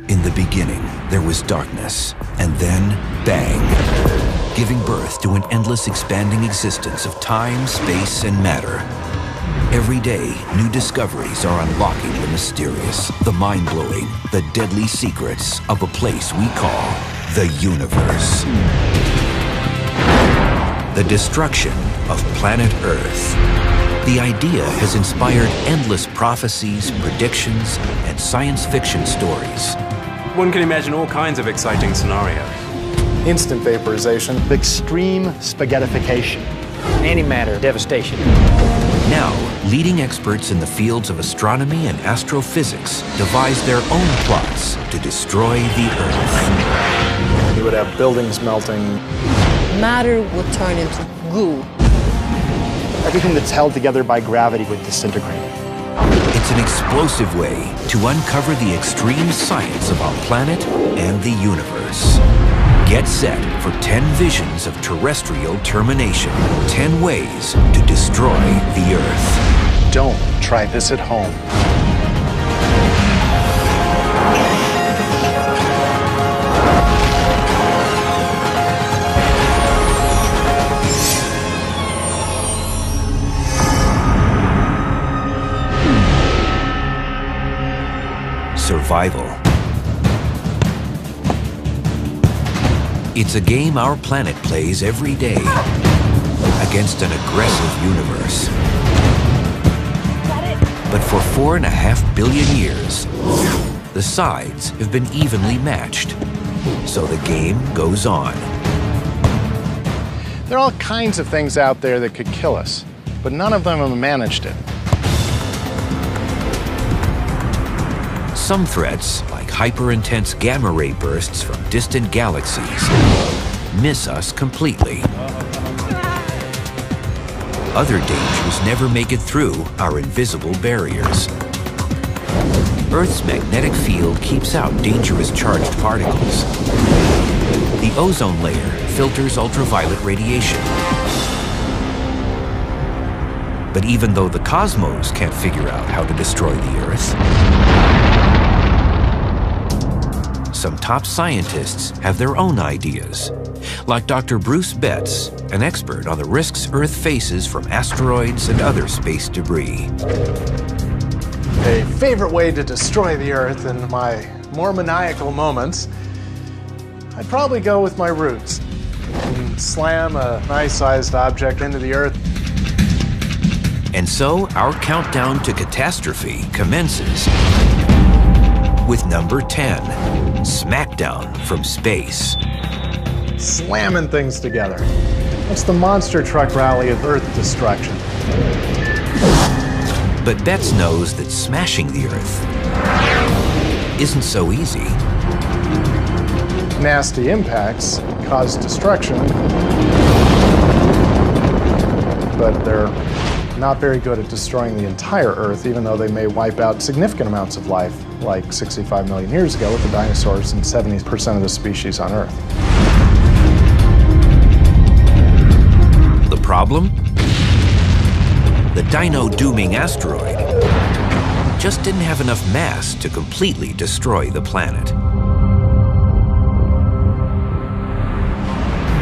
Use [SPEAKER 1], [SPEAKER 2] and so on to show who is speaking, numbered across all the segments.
[SPEAKER 1] In the beginning, there was darkness, and then, bang, giving birth to an endless expanding existence of time, space, and matter. Every day, new discoveries are unlocking the mysterious, the mind-blowing, the deadly secrets of a place we call the universe. The destruction of planet Earth. The idea has inspired endless prophecies, predictions, and science fiction stories.
[SPEAKER 2] One can imagine all kinds of exciting scenarios.
[SPEAKER 3] Instant vaporization.
[SPEAKER 4] Extreme spaghettification.
[SPEAKER 5] Antimatter devastation.
[SPEAKER 1] Now, leading experts in the fields of astronomy and astrophysics devise their own plots to destroy the Earth.
[SPEAKER 3] You would have buildings melting.
[SPEAKER 6] Matter would turn into goo.
[SPEAKER 4] Everything that's held together by gravity would disintegrate.
[SPEAKER 1] It's an explosive way to uncover the extreme science of our planet and the universe. Get set for 10 visions of terrestrial termination. 10 ways to destroy the Earth.
[SPEAKER 4] Don't try this at home.
[SPEAKER 1] Survival. It's a game our planet plays every day against an aggressive universe. But for 4.5 billion years, the sides have been evenly matched. So the game goes on.
[SPEAKER 3] There are all kinds of things out there that could kill us, but none of them have managed it.
[SPEAKER 1] Some threats, like hyper-intense gamma-ray bursts from distant galaxies, miss us completely. Other dangers never make it through our invisible barriers. Earth's magnetic field keeps out dangerous charged particles. The ozone layer filters ultraviolet radiation. But even though the cosmos can't figure out how to destroy the Earth, some top scientists have their own ideas, like Dr. Bruce Betts, an expert on the risks Earth faces from asteroids and other space debris.
[SPEAKER 3] A favorite way to destroy the Earth in my more maniacal moments, I'd probably go with my roots and slam a nice-sized object into the Earth.
[SPEAKER 1] And so our countdown to catastrophe commences with number 10, Smackdown from Space.
[SPEAKER 3] Slamming things together. It's the monster truck rally of Earth destruction.
[SPEAKER 1] But Betts knows that smashing the Earth isn't so easy.
[SPEAKER 3] Nasty impacts cause destruction, but they're not very good at destroying the entire Earth, even though they may wipe out significant amounts of life, like 65 million years ago with the dinosaurs and 70% of the species on Earth.
[SPEAKER 1] The problem? The dino-dooming asteroid just didn't have enough mass to completely destroy the planet.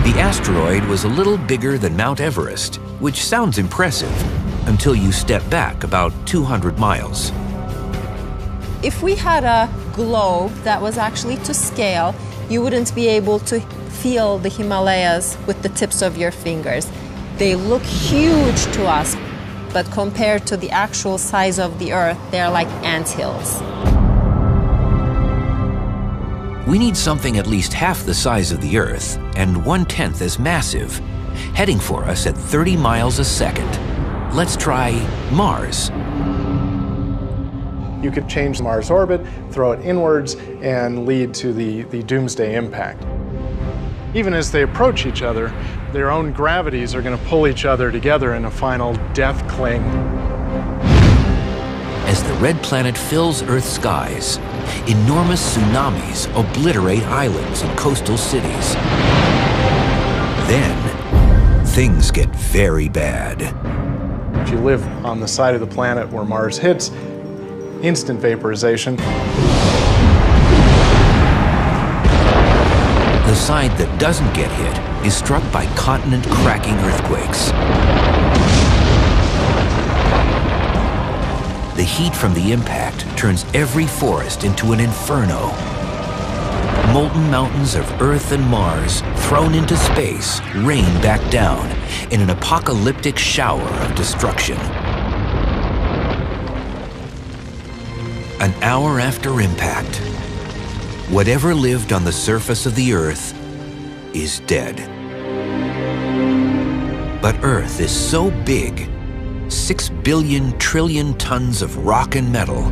[SPEAKER 1] The asteroid was a little bigger than Mount Everest, which sounds impressive until you step back about 200 miles.
[SPEAKER 6] If we had a globe that was actually to scale, you wouldn't be able to feel the Himalayas with the tips of your fingers. They look huge to us, but compared to the actual size of the Earth, they're like anthills.
[SPEAKER 1] We need something at least half the size of the Earth and 1/10 as massive, heading for us at 30 miles a second. Let's try Mars.
[SPEAKER 3] You could change Mars' orbit, throw it inwards, and lead to the doomsday impact. Even as they approach each other, their own gravities are going to pull each other together in a final death cling.
[SPEAKER 1] As the red planet fills Earth's skies, enormous tsunamis obliterate islands and coastal cities. Then, things get very bad.
[SPEAKER 3] If you live on the side of the planet where Mars hits, instant vaporization.
[SPEAKER 1] The side that doesn't get hit is struck by continent-cracking earthquakes. The heat from the impact turns every forest into an inferno. Molten mountains of Earth and Mars, thrown into space, rain back down in an apocalyptic shower of destruction. An hour after impact, whatever lived on the surface of the Earth is dead. But Earth is so big, 6 billion trillion tons of rock and metal,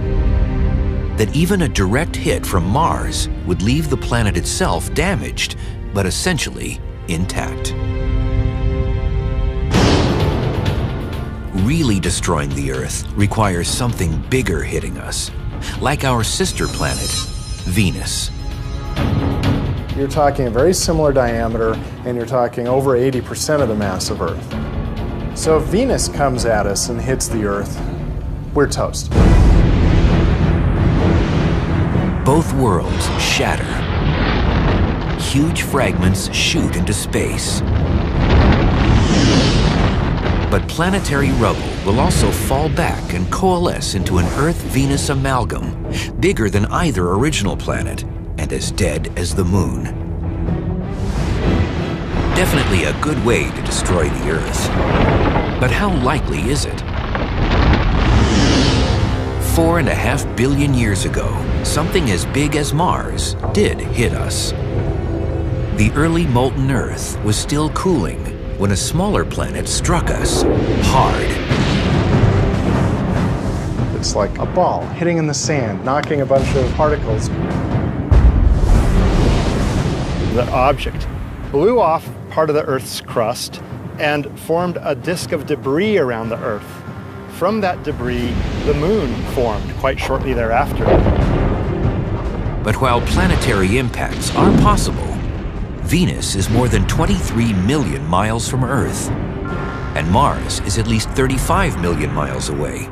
[SPEAKER 1] that even a direct hit from Mars would leave the planet itself damaged, but essentially intact. Really destroying the Earth requires something bigger hitting us, like our sister planet, Venus.
[SPEAKER 3] You're talking a very similar diameter, and you're talking over 80% of the mass of Earth. So if Venus comes at us and hits the Earth, we're toast.
[SPEAKER 1] Both worlds shatter. Huge fragments shoot into space. But planetary rubble will also fall back and coalesce into an Earth-Venus amalgam, bigger than either original planet and as dead as the Moon. Definitely a good way to destroy the Earth. But how likely is it? 4.5 billion years ago, something as big as Mars did hit us. The early molten Earth was still cooling when a smaller planet struck us hard.
[SPEAKER 3] It's like a ball hitting in the sand, knocking a bunch of particles.
[SPEAKER 4] The object blew off part of the Earth's crust and formed a disk of debris around the Earth. From that debris, the Moon formed quite shortly thereafter.
[SPEAKER 1] But while planetary impacts are possible, Venus is more than 23 million miles from Earth, and Mars is at least 35 million miles away.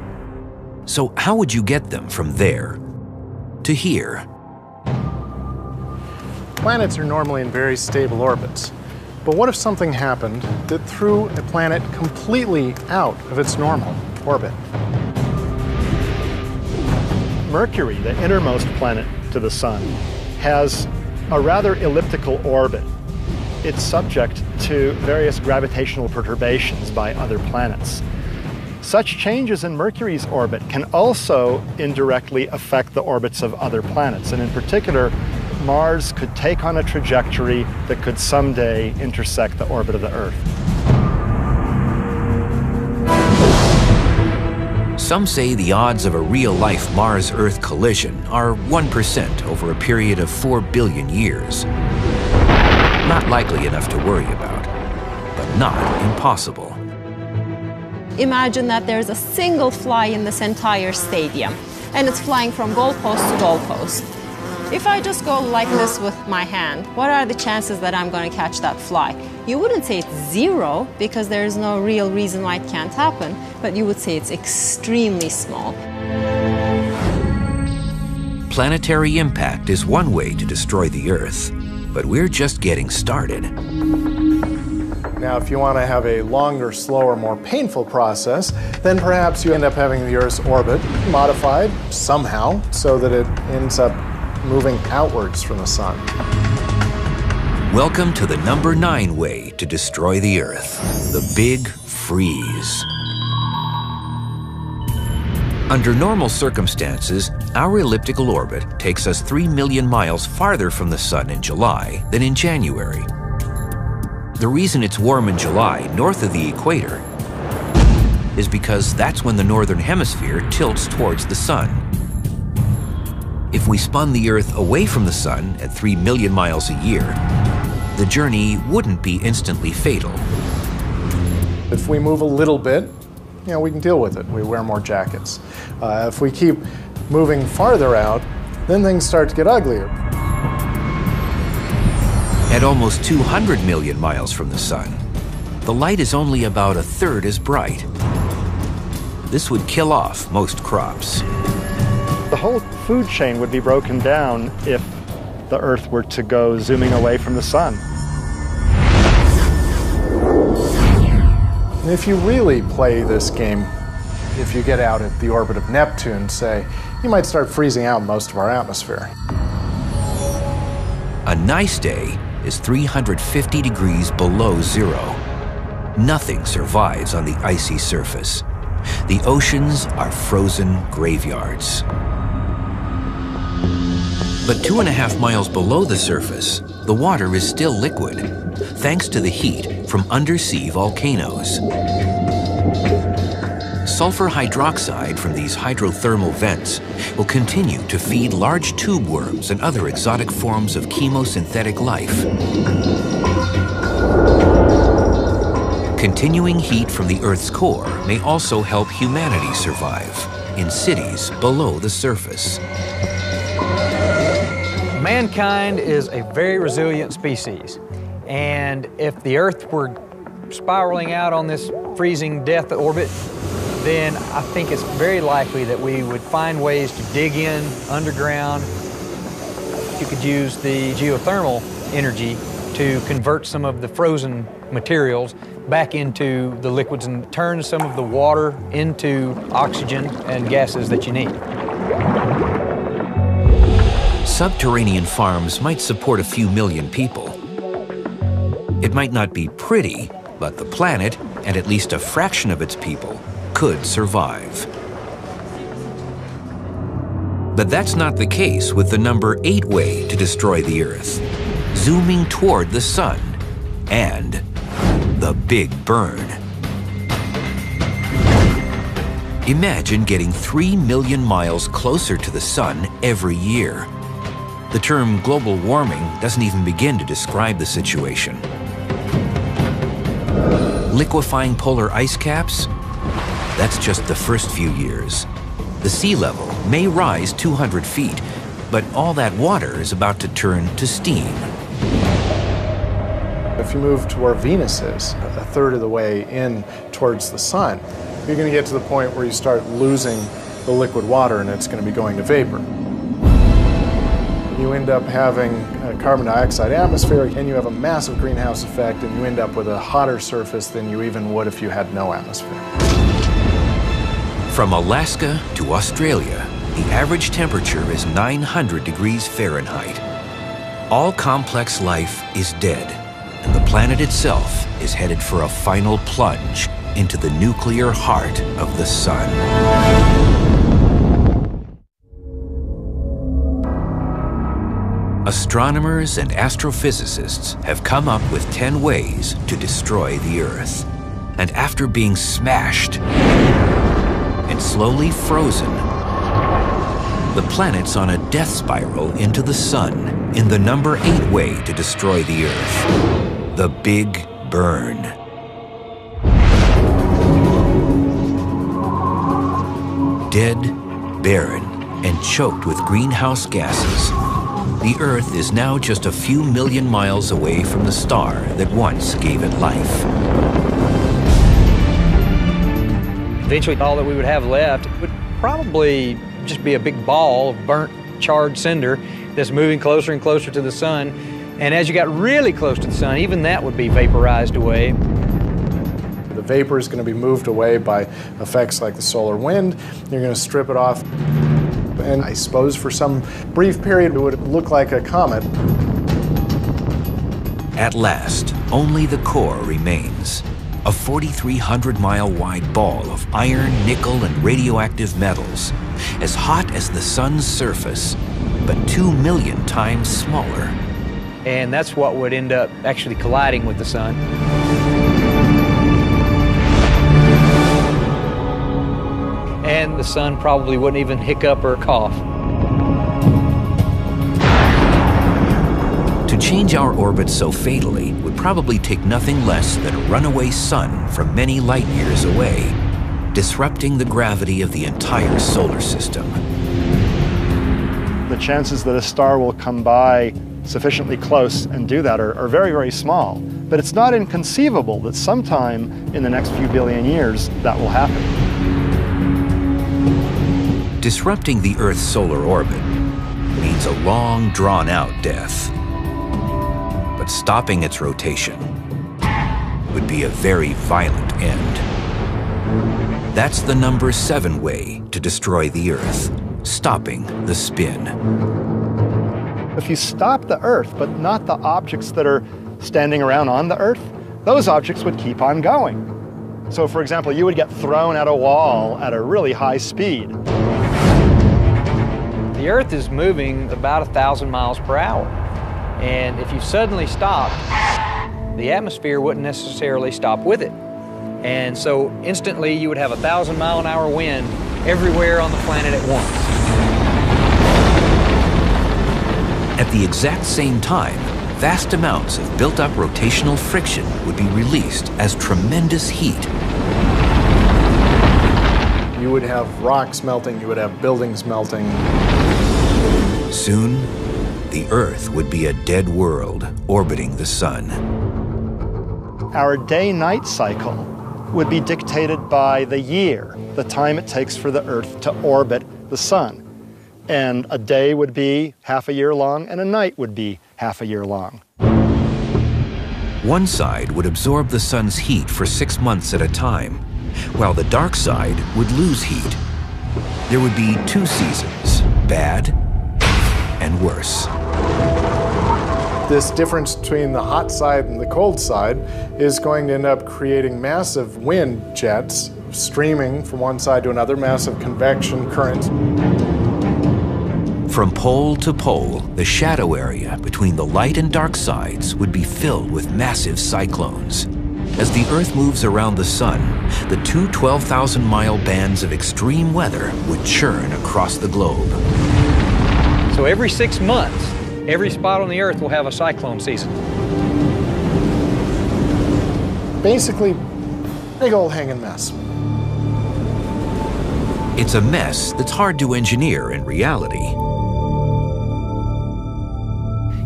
[SPEAKER 1] So how would you get them from there to here?
[SPEAKER 3] Planets are normally in very stable orbits. But what if something happened that threw a planet completely out of its normal orbit?
[SPEAKER 4] Mercury, the innermost planet to the Sun, has a rather elliptical orbit. It's subject to various gravitational perturbations by other planets. Such changes in Mercury's orbit can also indirectly affect the orbits of other planets, and in particular, Mars could take on a trajectory that could someday intersect the orbit of the Earth.
[SPEAKER 1] Some say the odds of a real-life Mars-Earth collision are 1% over a period of 4 billion years. Not likely enough to worry about, but not impossible.
[SPEAKER 6] Imagine that there's a single fly in this entire stadium, and it's flying from goalpost to goalpost. If I just go like this with my hand, what are the chances that I'm going to catch that fly? You wouldn't say it's zero, because there's no real reason why it can't happen, but you would say it's extremely small.
[SPEAKER 1] Planetary impact is one way to destroy the Earth, but we're just getting started.
[SPEAKER 3] Now, if you want to have a longer, slower, more painful process, then perhaps you end up having the Earth's orbit modified somehow so that it ends up moving outwards from the Sun.
[SPEAKER 1] Welcome to the number 9 way to destroy the Earth, the Big Freeze. Under normal circumstances, our elliptical orbit takes us 3 million miles farther from the Sun in July than in January. The reason it's warm in July north of the equator is because that's when the northern hemisphere tilts towards the Sun. If we spun the Earth away from the Sun at 3 million miles a year, the journey wouldn't be instantly fatal.
[SPEAKER 3] If we move a little bit, we can deal with it. We wear more jackets. If we keep moving farther out, then things start to get uglier.
[SPEAKER 1] At almost 200 million miles from the Sun, the light is only about a third as bright. This would kill off most crops.
[SPEAKER 4] The whole food chain would be broken down if the Earth were to go zooming away from the sun.
[SPEAKER 3] If you really play this game, if you get out at the orbit of Neptune, say, you might start freezing out most of our atmosphere.
[SPEAKER 1] A nice day is 350 degrees below zero. Nothing survives on the icy surface. The oceans are frozen graveyards. But 2.5 miles below the surface, the water is still liquid, thanks to the heat from undersea volcanoes. Sulfur hydroxide from these hydrothermal vents will continue to feed large tube worms and other exotic forms of chemosynthetic life. Continuing heat from the Earth's core may also help humanity survive in cities below the surface.
[SPEAKER 5] Mankind is a very resilient species, and if the Earth were spiraling out on this freezing death orbit, then I think it's very likely that we would find ways to dig in underground. You could use the geothermal energy to convert some of the frozen materials back into the liquids and turn some of the water into oxygen and gases that you need.
[SPEAKER 1] Subterranean farms might support a few million people. It might not be pretty, but the planet, and at least a fraction of its people, could survive. But that's not the case with the number 8 way to destroy the Earth, zooming toward the sun, and the Big Burn. Imagine getting 3 million miles closer to the sun every year. The term global warming doesn't even begin to describe the situation. Liquefying polar ice caps? That's just the first few years. The sea level may rise 200 feet, but all that water is about to turn to steam.
[SPEAKER 3] If you move to where Venus is, a third of the way in towards the sun, you're going to get to the point where you start losing the liquid water and it's going to be going to vapor. You end up having a carbon dioxide atmosphere, and you have a massive greenhouse effect, and you end up with a hotter surface than you even would if you had no atmosphere.
[SPEAKER 1] From Alaska to Australia, the average temperature is 900 degrees Fahrenheit. All complex life is dead, and the planet itself is headed for a final plunge into the nuclear heart of the sun. Astronomers and astrophysicists have come up with 10 ways to destroy the Earth. And after being smashed and slowly frozen, the planet's on a death spiral into the sun in the number 8 way to destroy the Earth, the Big Burn. Dead, barren, and choked with greenhouse gases, the Earth is now just a few million miles away from the star that once gave it life.
[SPEAKER 5] Eventually, all that we would have left would probably just be a big ball of burnt, charred cinder that's moving closer and closer to the sun. And as you got really close to the sun, even that would be vaporized away.
[SPEAKER 3] The vapor is going to be moved away by effects like the solar wind. You're going to strip it off. And I suppose for some brief period it would look like a comet.
[SPEAKER 1] At last, only the core remains. A 4,300-mile wide ball of iron, nickel, and radioactive metals, as hot as the sun's surface, but 2 million times smaller.
[SPEAKER 5] And that's what would end up actually colliding with the sun. And the sun probably wouldn't even hiccup or cough.
[SPEAKER 1] To change our orbit so fatally would probably take nothing less than a runaway sun from many light years away, disrupting the gravity of the entire solar system.
[SPEAKER 4] The chances that a star will come by sufficiently close and do that are very, very small. But it's not inconceivable that sometime in the next few billion years that will happen.
[SPEAKER 1] Disrupting the Earth's solar orbit means means a long, drawn-out death. But stopping its rotation would be a very violent end. That's the number 7 way to destroy the Earth, stopping the spin.
[SPEAKER 4] If you stop the Earth, but not the objects that are standing around on the Earth, those objects would keep on going. So for example, you would get thrown at a wall at a really high speed.
[SPEAKER 5] The Earth is moving about 1,000 miles per hour. And if you suddenly stopped, the atmosphere wouldn't necessarily stop with it. And so instantly you would have 1,000-mile-an-hour wind everywhere on the planet at once.
[SPEAKER 1] At the exact same time, vast amounts of built-up rotational friction would be released as tremendous heat.
[SPEAKER 3] You would have rocks melting, you would have buildings melting.
[SPEAKER 1] Soon, the Earth would be a dead world orbiting the sun.
[SPEAKER 4] Our day-night cycle would be dictated by the year, the time it takes for the Earth to orbit the sun. And a day would be half a year long, and a night would be half a year long.
[SPEAKER 1] One side would absorb the sun's heat for 6 months at a time, while the dark side would lose heat. There would be 2 seasons, bad and worse.
[SPEAKER 3] This difference between the hot side and the cold side is going to end up creating massive wind jets streaming from one side to another, massive convection currents.
[SPEAKER 1] From pole to pole, the shadow area between the light and dark sides would be filled with massive cyclones. As the Earth moves around the sun, the 2 12,000-mile bands of extreme weather would churn across the globe.
[SPEAKER 5] So every 6 months, every spot on the Earth will have a cyclone season.
[SPEAKER 3] Basically, big old hanging mess.
[SPEAKER 1] It's a mess that's hard to engineer in reality.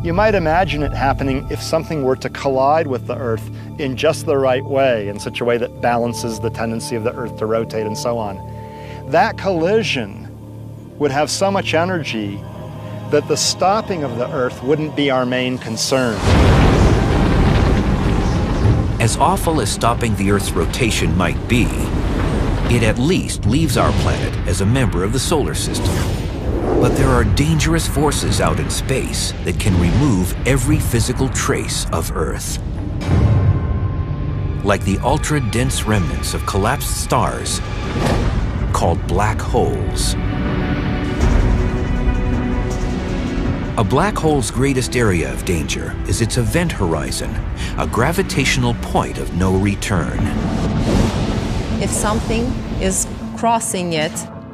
[SPEAKER 4] You might imagine it happening if something were to collide with the Earth in just the right way, in such a way that balances the tendency of the Earth to rotate and so on. That collision would have so much energy that the stopping of the Earth wouldn't be our main concern.
[SPEAKER 1] As awful as stopping the Earth's rotation might be, it at least leaves our planet as a member of the solar system. But there are dangerous forces out in space that can remove every physical trace of Earth. Like the ultra-dense remnants of collapsed stars called black holes. A black hole's greatest area of danger is its event horizon, a gravitational point of no return.
[SPEAKER 6] If something is crossing it,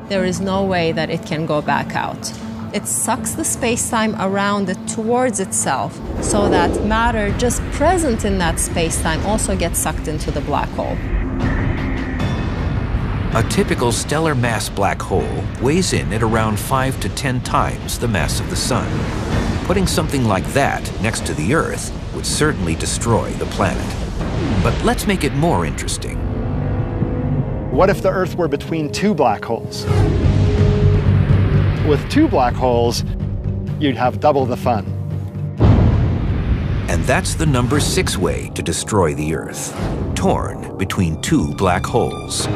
[SPEAKER 6] there is no way that it can go back out. It sucks the space-time around it towards itself, so that matter just present in that space-time also gets sucked into the black hole.
[SPEAKER 1] A typical stellar mass black hole weighs in at around 5 to 10 times the mass of the Sun. Putting something like that next to the Earth would certainly destroy the planet. But let's make it more interesting.
[SPEAKER 4] What if the Earth were between 2 black holes? With 2 black holes, you'd have double the fun.
[SPEAKER 1] And that's the number 6 way to destroy the Earth, torn between 2 black holes.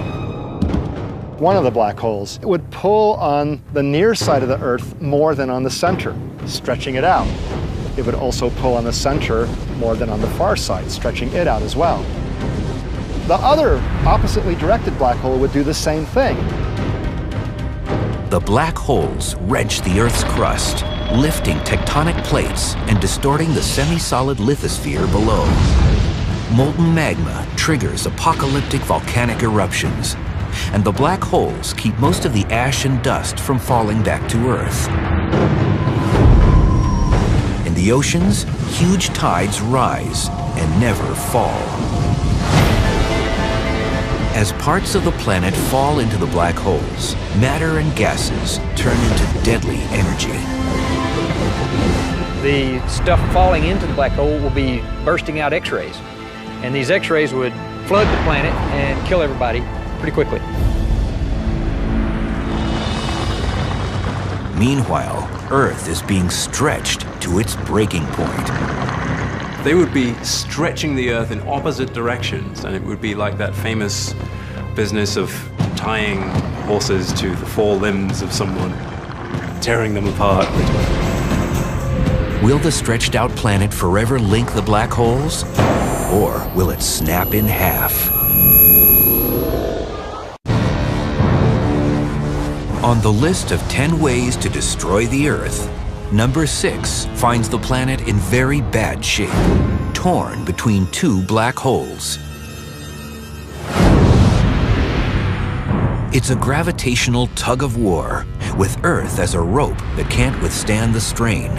[SPEAKER 4] One of the black holes would pull on the near side of the Earth more than on the center, stretching it out. It would also pull on the center more than on the far side, stretching it out as well. The other oppositely directed black hole would do the same thing.
[SPEAKER 1] The black holes wrench the Earth's crust, lifting tectonic plates and distorting the semi-solid lithosphere below. Molten magma triggers apocalyptic volcanic eruptions, and the black holes keep most of the ash and dust from falling back to Earth. In the oceans, huge tides rise and never fall. As parts of the planet fall into the black holes, matter and gases turn into deadly energy.
[SPEAKER 5] The stuff falling into the black hole will be bursting out X-rays. And these X-rays would flood the planet and kill everybody pretty quickly.
[SPEAKER 1] Meanwhile, Earth is being stretched to its breaking point.
[SPEAKER 2] They would be stretching the Earth in opposite directions, and it would be like that famous business of tying horses to the four limbs of someone, tearing them apart.
[SPEAKER 1] Will the stretched out planet forever link the black holes? Or will it snap in half? On the list of 10 ways to destroy the Earth, number 6 finds the planet in very bad shape, torn between two black holes. It's a gravitational tug-of-war, with Earth as a rope that can't withstand the strain.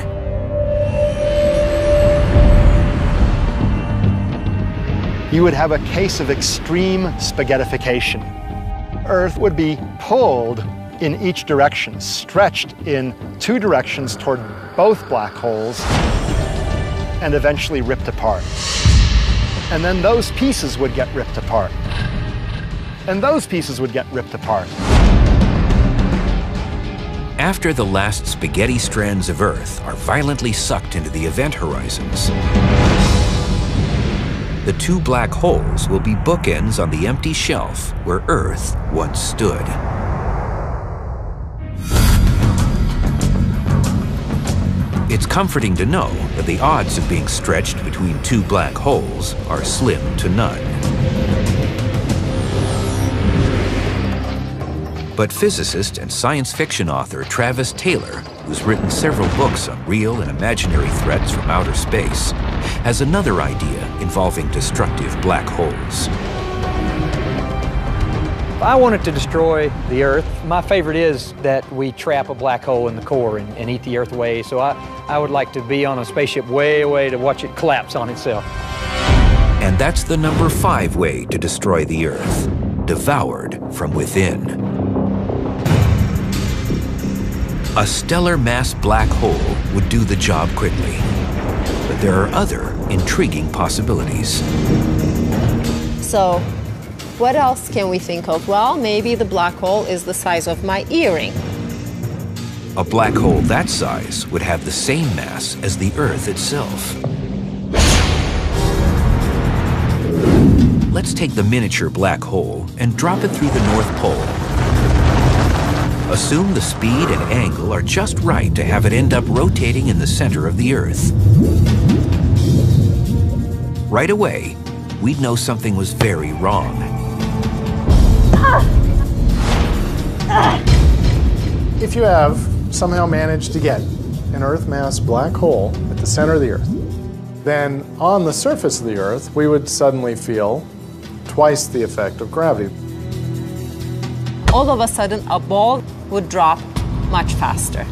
[SPEAKER 4] You would have a case of extreme spaghettification. Earth would be pulled in each direction, stretched in two directions toward both black holes, and eventually ripped apart. And then those pieces would get ripped apart. And those pieces would get ripped apart.
[SPEAKER 1] After the last spaghetti strands of Earth are violently sucked into the event horizons, the two black holes will be bookends on the empty shelf where Earth once stood. It's comforting to know that the odds of being stretched between two black holes are slim to none. But physicist and science fiction author Travis Taylor, who's written several books on real and imaginary threats from outer space, has another idea involving destructive black holes.
[SPEAKER 5] If I wanted to destroy the Earth, my favorite is that we trap a black hole in the core and eat the Earth away. So I would like to be on a spaceship way away to watch it collapse on itself.
[SPEAKER 1] And that's the number 5 way to destroy the Earth: devoured from within. A stellar mass black hole would do the job quickly. But there are other intriguing possibilities.
[SPEAKER 6] So, what else can we think of? Well, maybe the black hole is the size of my earring.
[SPEAKER 1] A black hole that size would have the same mass as the Earth itself. Let's take the miniature black hole and drop it through the North Pole. Assume the speed and angle are just right to have it end up rotating in the center of the Earth. Right away, we'd know something was very wrong.
[SPEAKER 3] If you have somehow managed to get an Earth mass black hole at the center of the Earth, then on the surface of the Earth, we would suddenly feel twice the effect of gravity.
[SPEAKER 6] All of a sudden, a ball would drop much faster.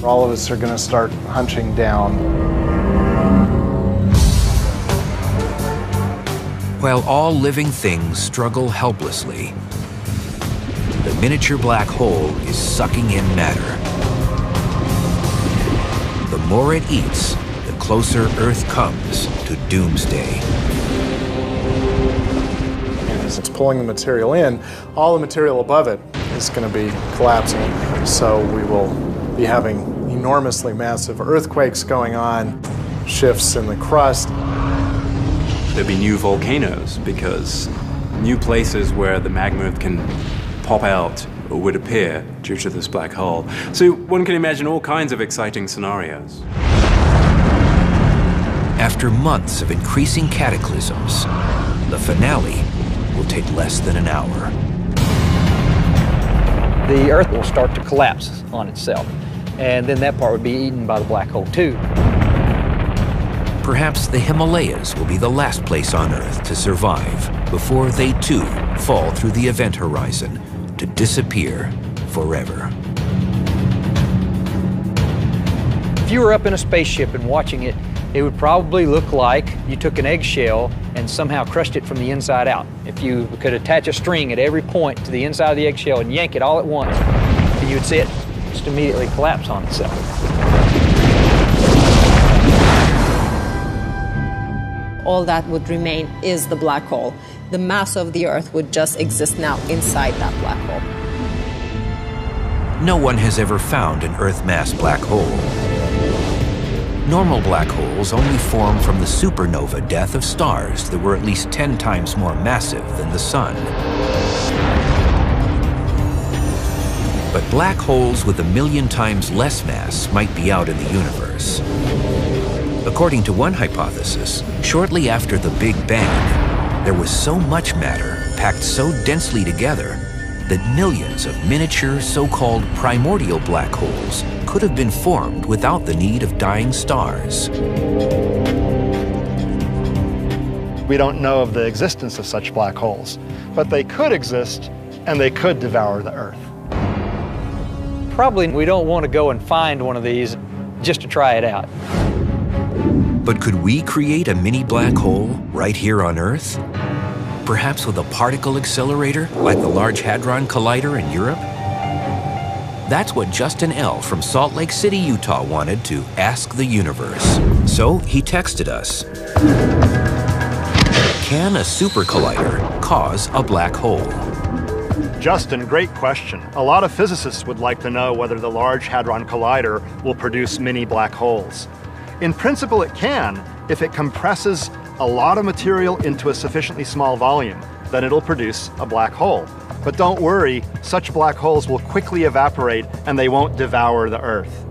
[SPEAKER 3] All of us are going to start hunching down.
[SPEAKER 1] While all living things struggle helplessly, the miniature black hole is sucking in matter. The more it eats, the closer Earth comes to doomsday.
[SPEAKER 3] And as it's pulling the material in, all the material above it is going to be collapsing. So we will be having enormously massive earthquakes going on, shifts in the crust.
[SPEAKER 2] There'd be new volcanoes because new places where the magma can pop out or would appear due to this black hole. So one can imagine all kinds of exciting scenarios.
[SPEAKER 1] After months of increasing cataclysms, the finale will take less than an hour.
[SPEAKER 5] The Earth will start to collapse on itself, and then that part would be eaten by the black hole too.
[SPEAKER 1] Perhaps the Himalayas will be the last place on Earth to survive before they too fall through the event horizon to disappear forever.
[SPEAKER 5] If you were up in a spaceship and watching it, it would probably look like you took an eggshell and somehow crushed it from the inside out. If you could attach a string at every point to the inside of the eggshell and yank it all at once, you would see it just immediately collapse on itself.
[SPEAKER 6] All that would remain is the black hole. The mass of the Earth would just exist now inside that black hole.
[SPEAKER 1] no one has ever found an Earth-mass black hole. Normal black holes only form from the supernova death of stars that were at least 10 times more massive than the Sun. But black holes with 1,000,000 times less mass might be out in the universe. According to one hypothesis, shortly after the Big Bang, there was so much matter packed so densely together that millions of miniature so-called primordial black holes could have been formed without the need of dying stars.
[SPEAKER 4] We don't know of the existence of such black holes, but they could exist and they could devour the Earth.
[SPEAKER 5] Probably we don't want to go and find one of these just to try it out.
[SPEAKER 1] But could we create a mini black hole right here on Earth? Perhaps with a particle accelerator like the Large Hadron Collider in Europe? That's what Justin L. from Salt Lake City, Utah wanted to ask the universe. So he texted us. Can a super collider cause a black hole?
[SPEAKER 4] Justin, great question. A lot of physicists would like to know whether the Large Hadron Collider will produce mini black holes. In principle, it can if it compresses a lot of material into a sufficiently small volume. Then it'll produce a black hole. But don't worry, such black holes will quickly evaporate and they won't devour the Earth.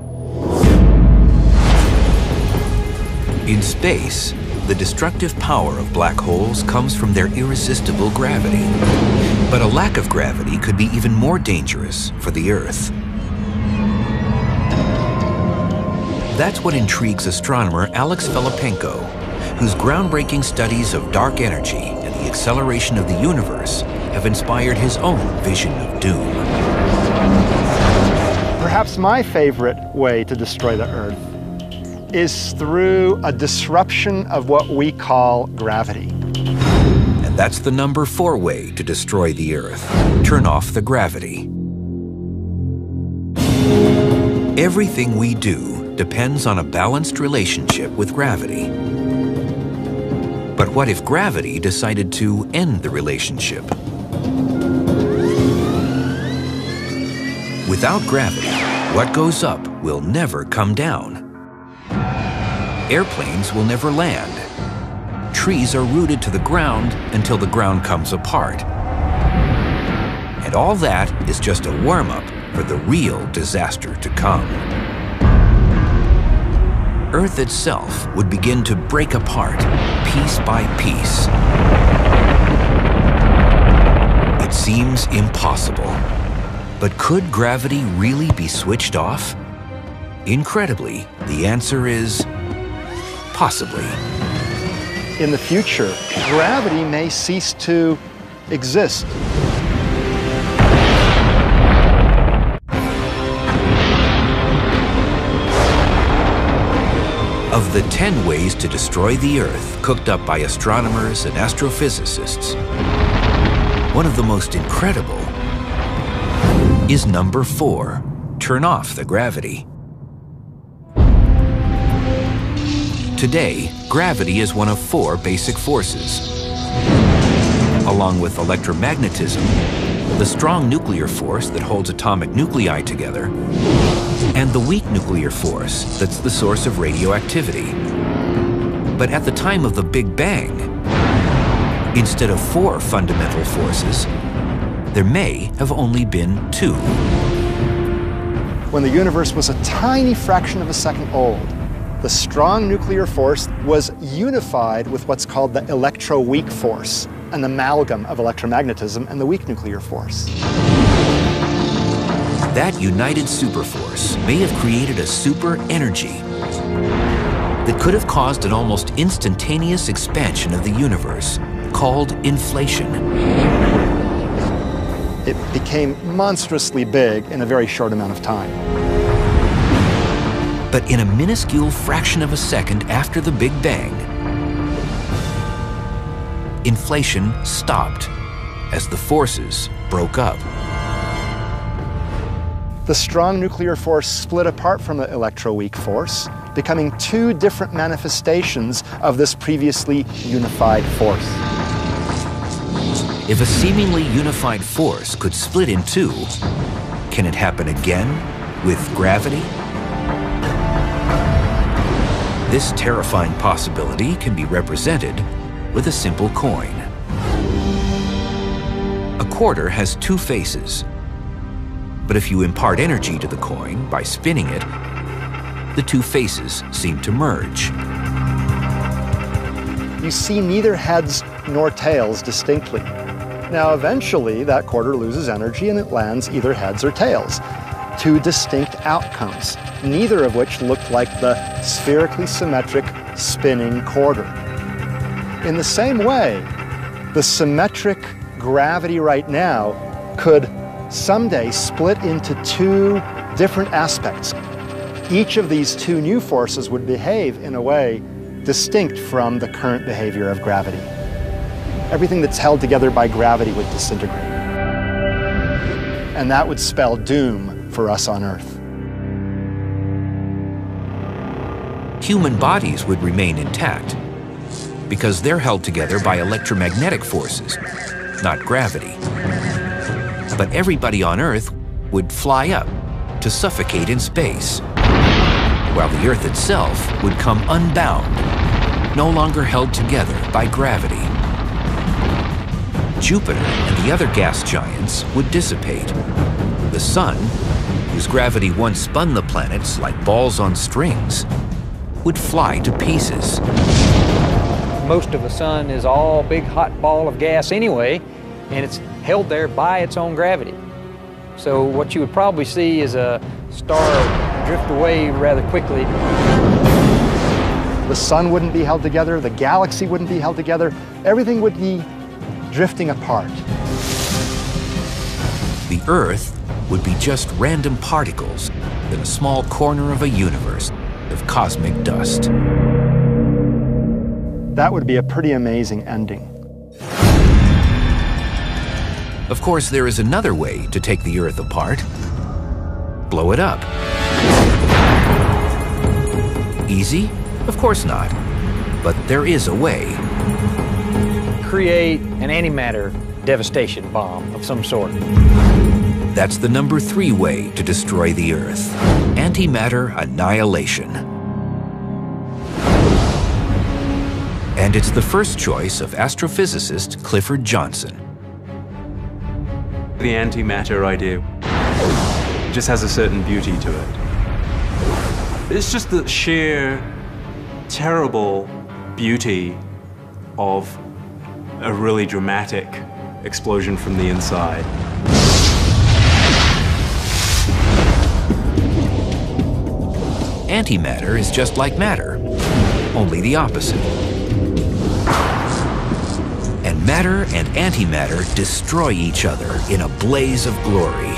[SPEAKER 1] In space, the destructive power of black holes comes from their irresistible gravity. But a lack of gravity could be even more dangerous for the Earth. That's what intrigues astronomer Alex Filipenko, whose groundbreaking studies of dark energy and the acceleration of the universe have inspired his own vision of doom.
[SPEAKER 4] Perhaps my favorite way to destroy the Earth is through a disruption of what we call gravity.
[SPEAKER 1] And that's the number 4 way to destroy the Earth. Turn off the gravity. Everything we do depends on a balanced relationship with gravity. But what if gravity decided to end the relationship? Without gravity, what goes up will never come down. Airplanes will never land. Trees are rooted to the ground until the ground comes apart. And all that is just a warm-up for the real disaster to come. Earth itself would begin to break apart, piece by piece. It seems impossible. But could gravity really be switched off? Incredibly, the answer is possibly.
[SPEAKER 4] In the future, gravity may cease to exist.
[SPEAKER 1] Of the 10 ways to destroy the Earth cooked up by astronomers and astrophysicists, one of the most incredible is number 4, turn off the gravity. Today, gravity is one of 4 basic forces. Along with electromagnetism, the strong nuclear force that holds atomic nuclei together, and the weak nuclear force that's the source of radioactivity. But at the time of the Big Bang, instead of 4 fundamental forces, there may have only been 2.
[SPEAKER 4] When the universe was a tiny fraction of a second old, the strong nuclear force was unified with what's called the electroweak force, an amalgam of electromagnetism and the weak nuclear force.
[SPEAKER 1] That united superforce may have created a super energy that could have caused an almost instantaneous expansion of the universe, called inflation.
[SPEAKER 4] It became monstrously big in a very short amount of time.
[SPEAKER 1] But in a minuscule fraction of a second after the Big Bang, inflation stopped as the forces broke up.
[SPEAKER 4] The strong nuclear force split apart from the electroweak force, becoming 2 different manifestations of this previously unified force.
[SPEAKER 1] If a seemingly unified force could split in 2, can it happen again with gravity? This terrifying possibility can be represented with a simple coin. A quarter has two faces, but if you impart energy to the coin by spinning it, the two faces seem to merge.
[SPEAKER 4] You see neither heads nor tails distinctly. Now, eventually, that quarter loses energy and it lands either heads or tails. Two distinct outcomes, neither of which look like the spherically symmetric spinning quarter. In the same way, the symmetric gravity right now could someday split into two different aspects. Each of these two new forces would behave in a way distinct from the current behavior of gravity. Everything that's held together by gravity would disintegrate. And that would spell doom for us on Earth.
[SPEAKER 1] Human bodies would remain intact because they're held together by electromagnetic forces, not gravity. But everybody on Earth would fly up to suffocate in space, while the Earth itself would come unbound, no longer held together by gravity. Jupiter and the other gas giants would dissipate. The Sun, whose gravity once spun the planets like balls on strings, would fly to pieces.
[SPEAKER 5] Most of the Sun is all big hot ball of gas anyway, and it's held there by its own gravity. So what you would probably see is a star drift away rather quickly.
[SPEAKER 4] The Sun wouldn't be held together, the galaxy wouldn't be held together, everything would be drifting apart.
[SPEAKER 1] The Earth would be just random particles in a small corner of a universe of cosmic dust.
[SPEAKER 4] That would be a pretty amazing ending.
[SPEAKER 1] Of course, there is another way to take the Earth apart. Blow it up. Easy? Of course not. But there is a way.
[SPEAKER 5] Create an antimatter devastation bomb of some sort.
[SPEAKER 1] That's the number 3 way to destroy the Earth. Antimatter annihilation. And it's the first choice of astrophysicist Clifford Johnson.
[SPEAKER 2] The antimatter idea just has a certain beauty to it. It's just the sheer, terrible beauty of a really dramatic explosion from the inside.
[SPEAKER 1] Antimatter is just like matter, only the opposite. And matter and antimatter destroy each other in a blaze of glory.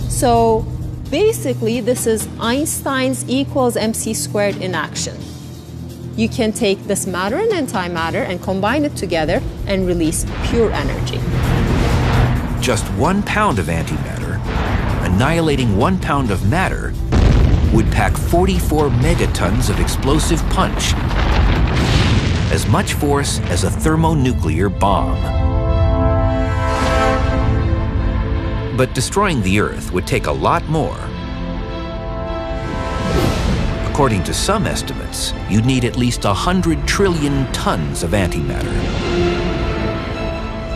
[SPEAKER 6] So basically, this is Einstein's equals mc squared in action. You can take this matter and antimatter and combine it together and release pure energy.
[SPEAKER 1] Just 1 pound of antimatter, annihilating 1 pound of matter, would pack 44 megatons of explosive punch, as much force as a thermonuclear bomb. But destroying the Earth would take a lot more. According to some estimates, you'd need at least 100 trillion tons of antimatter.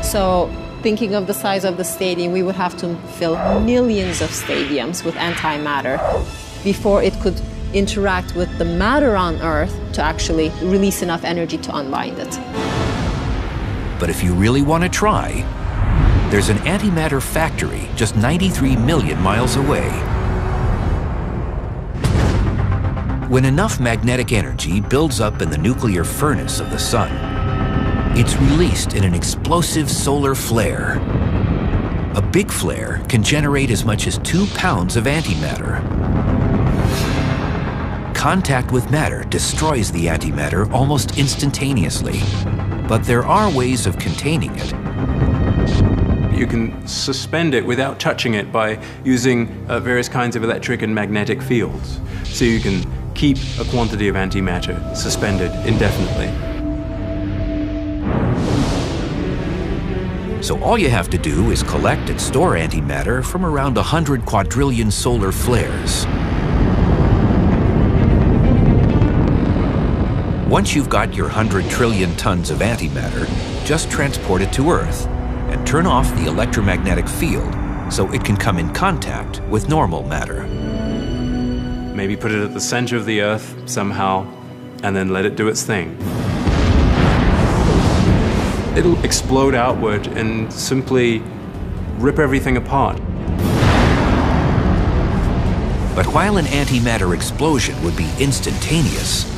[SPEAKER 6] So thinking of the size of the stadium, we would have to fill millions of stadiums with antimatter before it could interact with the matter on Earth to actually release enough energy to unbind it.
[SPEAKER 1] But if you really want to try, there's an antimatter factory just 93 million miles away. When enough magnetic energy builds up in the nuclear furnace of the Sun, it's released in an explosive solar flare. A big flare can generate as much as 2 pounds of antimatter. Contact with matter destroys the antimatter almost instantaneously, but there are ways of containing it.
[SPEAKER 2] You can suspend it without touching it by using various kinds of electric and magnetic fields. So you can keep a quantity of antimatter suspended indefinitely.
[SPEAKER 1] So all you have to do is collect and store antimatter from around 100 quadrillion solar flares. Once you've got your 100 trillion tons of antimatter, just transport it to Earth and turn off the electromagnetic field so it can come in contact with normal matter.
[SPEAKER 2] Maybe put it at the center of the Earth somehow, and then let it do its thing. It'll explode outward and simply rip everything apart.
[SPEAKER 1] But while an antimatter explosion would be instantaneous,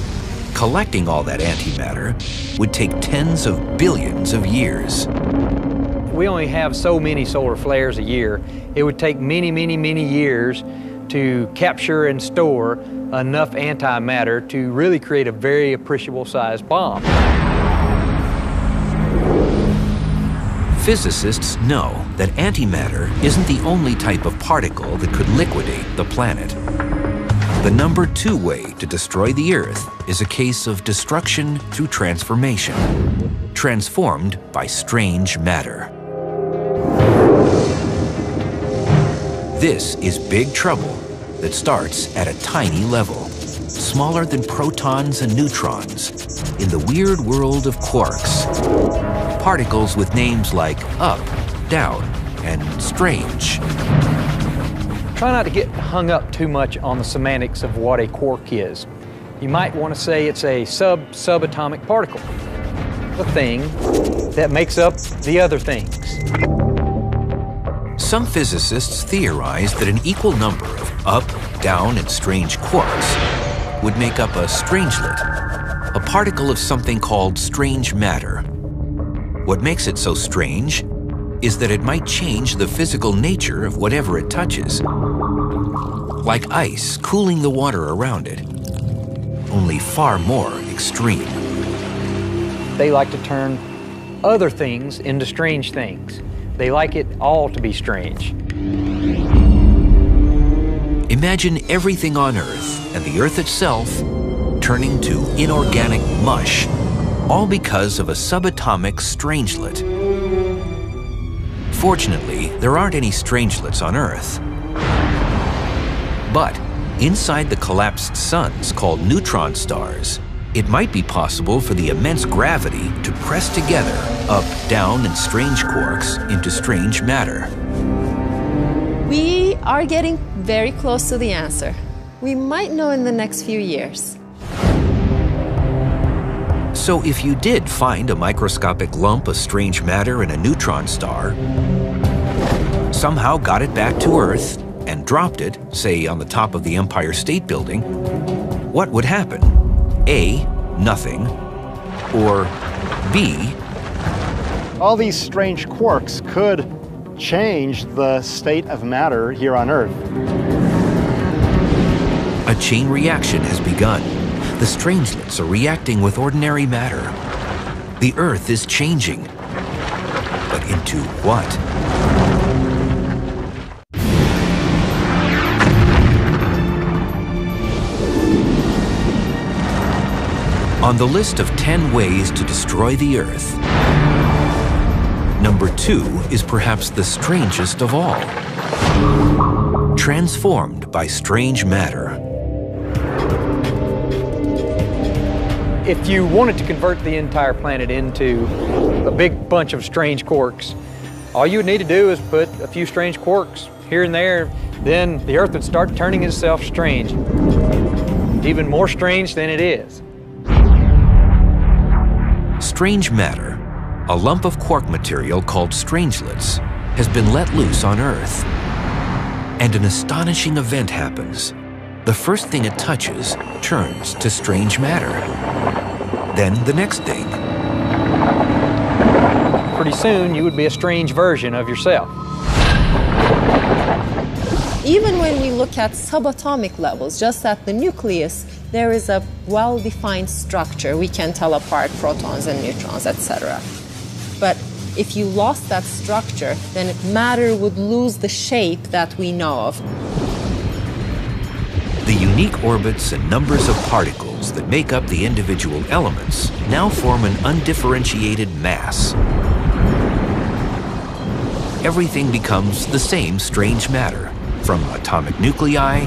[SPEAKER 1] collecting all that antimatter would take tens of billions of years.
[SPEAKER 5] We only have so many solar flares a year. It would take many, many, many years to capture and store enough antimatter to really create a very appreciable sized bomb.
[SPEAKER 1] Physicists know that antimatter isn't the only type of particle that could liquidate the planet. The number 2 way to destroy the Earth is a case of destruction through transformation, transformed by strange matter. This is big trouble that starts at a tiny level, smaller than protons and neutrons, in the weird world of quarks. Particles with names like up, down, and strange.
[SPEAKER 5] Try not to get hung up too much on the semantics of what a quark is. You might want to say it's a subatomic particle, the thing that makes up the other things.
[SPEAKER 1] Some physicists theorize that an equal number of up, down, and strange quarks would make up a strangelet, a particle of something called strange matter. What makes it so strange is that it might change the physical nature of whatever it touches, like ice cooling the water around it, only far more extreme.
[SPEAKER 5] They like to turn other things into strange things. They like it all to be strange.
[SPEAKER 1] Imagine everything on Earth and the Earth itself turning to inorganic mush, all because of a subatomic strangelet. Fortunately, there aren't any strangelets on Earth. But inside the collapsed suns called neutron stars, it might be possible for the immense gravity to press together up, down, and strange quarks into strange matter.
[SPEAKER 6] We are getting very close to the answer. We might know in the next few years.
[SPEAKER 1] So if you did find a microscopic lump of strange matter in a neutron star, somehow got it back to Earth and dropped it, say on the top of the Empire State Building, what would happen? A, nothing, or B,
[SPEAKER 4] all these strange quarks could change the state of matter here on Earth.
[SPEAKER 1] a chain reaction has begun. The strangelets are reacting with ordinary matter. The Earth is changing. But into what? On the list of 10 ways to destroy the Earth, number 2 is perhaps the strangest of all. Transformed by strange matter.
[SPEAKER 5] If you wanted to convert the entire planet into a big bunch of strange quarks, all you would need to do is put a few strange quarks here and there, then the Earth would start turning itself strange. Even more strange than it is.
[SPEAKER 1] Strange matter, a lump of quark material called strangelets, has been let loose on Earth. And an astonishing event happens. The first thing it touches turns to strange matter. Then the next thing.
[SPEAKER 5] Pretty soon you would be a strange version of yourself.
[SPEAKER 6] Even when we look at subatomic levels, just at the nucleus, there is a well-defined structure. We can tell apart protons and neutrons, etc. But if you lost that structure, then matter would lose the shape that we know of.
[SPEAKER 1] The unique orbits and numbers of particles that make up the individual elements now form an undifferentiated mass. everything becomes the same strange matter, from atomic nuclei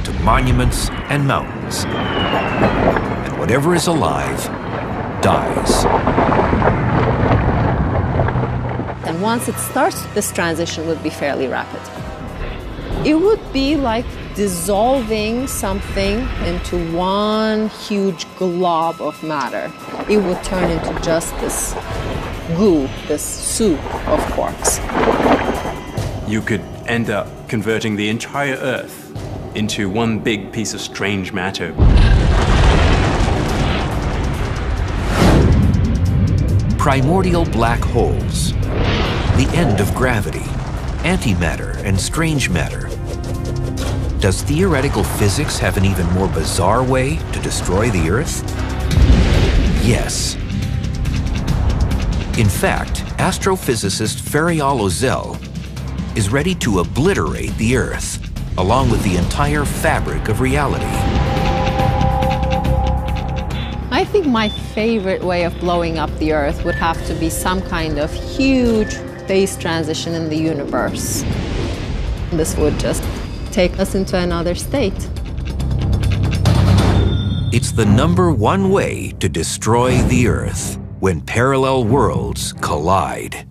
[SPEAKER 1] to monuments and mountains. And whatever is alive dies.
[SPEAKER 6] And once it starts, this transition would be fairly rapid. It would be like dissolving something into one huge glob of matter. It would turn into just this goo, this soup of quarks.
[SPEAKER 2] You could end up converting the entire Earth into one big piece of strange matter.
[SPEAKER 1] Primordial black holes, the end of gravity, antimatter and strange matter. Does theoretical physics have an even more bizarre way to destroy the Earth? Yes. In fact, astrophysicist Ferial Ozel is ready to obliterate the Earth, along with the entire fabric of reality.
[SPEAKER 6] I think my favorite way of blowing up the Earth would have to be some kind of huge phase transition in the universe. This would just take us into another state.
[SPEAKER 1] It's the #1 way to destroy the Earth, when parallel worlds collide.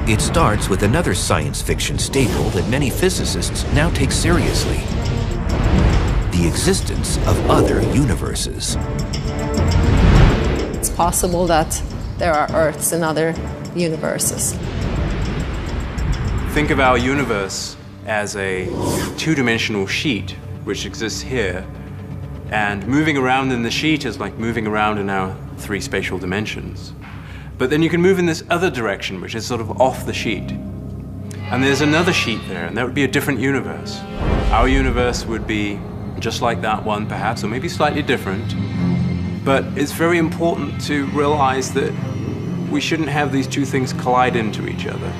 [SPEAKER 1] It starts with another science fiction staple that many physicists now take seriously: the existence of other universes.
[SPEAKER 6] It's possible that there are Earths in other universes.
[SPEAKER 2] Think of our universe as a two-dimensional sheet which exists here, and moving around in the sheet is like moving around in our 3 spatial dimensions. But then you can move in this other direction, which is sort of off the sheet. And there's another sheet there, and that would be a different universe. Our universe would be just like that one, perhaps, or maybe slightly different. But it's very important to realize that we shouldn't have these two things collide into each other.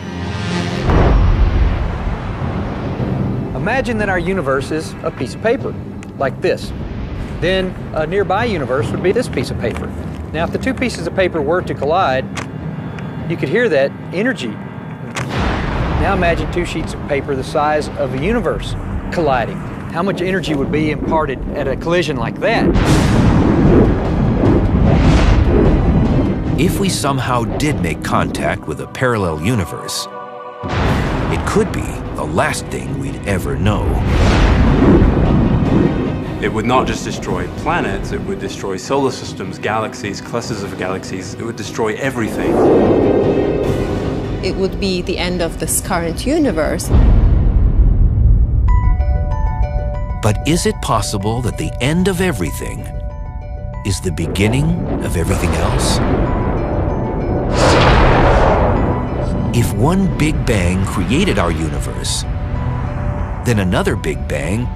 [SPEAKER 5] Imagine that our universe is a piece of paper, like this. Then a nearby universe would be this piece of paper. Now, if the two pieces of paper were to collide, you could hear that energy. Now imagine 2 sheets of paper the size of a universe colliding. How much energy would be imparted at a collision like that?
[SPEAKER 1] If we somehow did make contact with a parallel universe, it could be the last thing we'd ever know.
[SPEAKER 2] It would not just destroy planets, it would destroy solar systems, galaxies, clusters of galaxies. It would destroy everything.
[SPEAKER 6] It would be the end of this current universe.
[SPEAKER 1] But is it possible that the end of everything is the beginning of everything else? If one Big Bang created our universe, then another Big Bang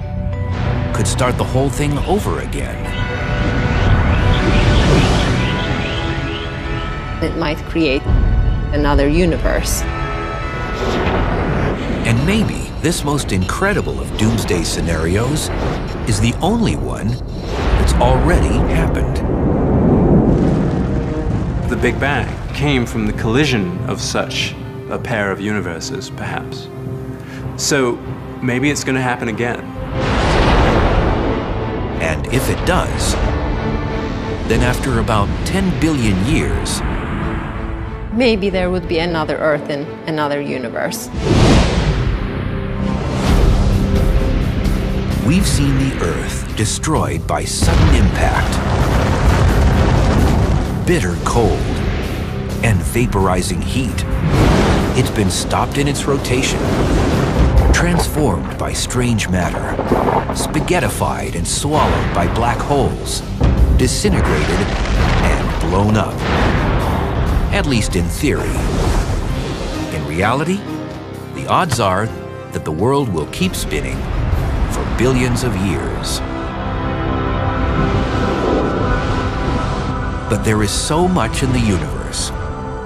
[SPEAKER 1] could start the whole thing over again.
[SPEAKER 6] It might create another universe.
[SPEAKER 1] And maybe this most incredible of doomsday scenarios is the only one that's already happened.
[SPEAKER 2] The Big Bang came from the collision of such a pair of universes, perhaps. So maybe it's going to happen again.
[SPEAKER 1] And if it does, then after about 10 billion years,
[SPEAKER 6] Maybe there would be another Earth in another universe.
[SPEAKER 1] we've seen the Earth destroyed by sudden impact, bitter cold, and vaporizing heat. It's been stopped in its rotation, transformed by strange matter, spaghettified and swallowed by black holes, disintegrated and blown up. At least in theory. In reality, the odds are that the world will keep spinning for billions of years. But there is so much in the universe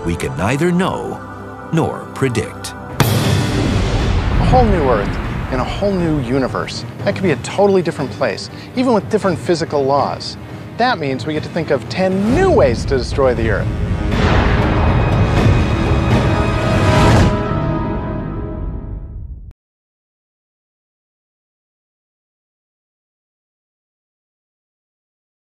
[SPEAKER 1] we can neither know nor predict.
[SPEAKER 3] A whole new Earth in a whole new universe. That could be a totally different place, even with different physical laws. That means we get to think of 10 new ways to destroy the Earth.